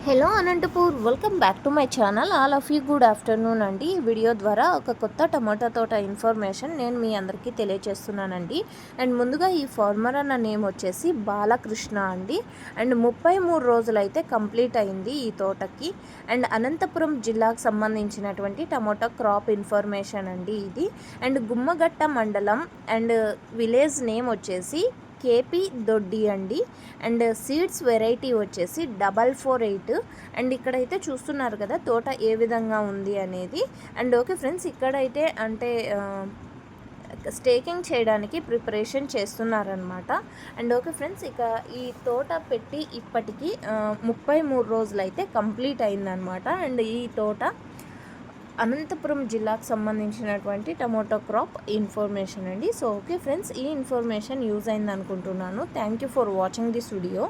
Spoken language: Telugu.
Hello Anantapur, welcome back to my channel. All of you good afternoon అండి. ఈ వీడియో ద్వారా ఒక కొత్త టమాటా తోట ఇన్ఫర్మేషన్ నేను మీ అందరికీ తెలియజేస్తున్నానండి. అండ్ ముందుగా ఈ ఫార్మర్ అన్న నేమ్ వచ్చేసి బాలకృష్ణ అండి. అండ్ 33 రోజులైతే కంప్లీట్ అయింది ఈ తోటకి. అండ్ అనంతపురం జిల్లాకు సంబంధించినటువంటి టమాటా క్రాప్ ఇన్ఫర్మేషన్ అండి ఇది. అండ్ గుమ్మగట్ట మండలం అండ్ విలేజ్ నేమ్ వచ్చేసి కేపీ దొడ్డి అండి. అండ్ సీడ్స్ వెరైటీ వచ్చేసి 448. అండ్ ఇక్కడైతే చూస్తున్నారు కదా తోట ఏ విధంగా ఉంది అనేది. అండ్ ఓకే ఫ్రెండ్స్, ఇక్కడైతే అంటే స్టేకింగ్ చేయడానికి ప్రిపరేషన్ చేస్తున్నారనమాట. అండ్ ఓకే ఫ్రెండ్స్, ఇక ఈ తోట పెట్టి ఇప్పటికీ 33 రోజులైతే కంప్లీట్ అయిందనమాట. అండ్ ఈ తోట అనంతపురం జిల్లాకు సంబంధించినటువంటి టమోటో క్రాప్ ఇన్ఫర్మేషన్ అండి. సో ఓకే ఫ్రెండ్స్, ఈ ఇన్ఫర్మేషన్ యూజ్ అయింది అనుకుంటున్నాను. Thank you for watching this video.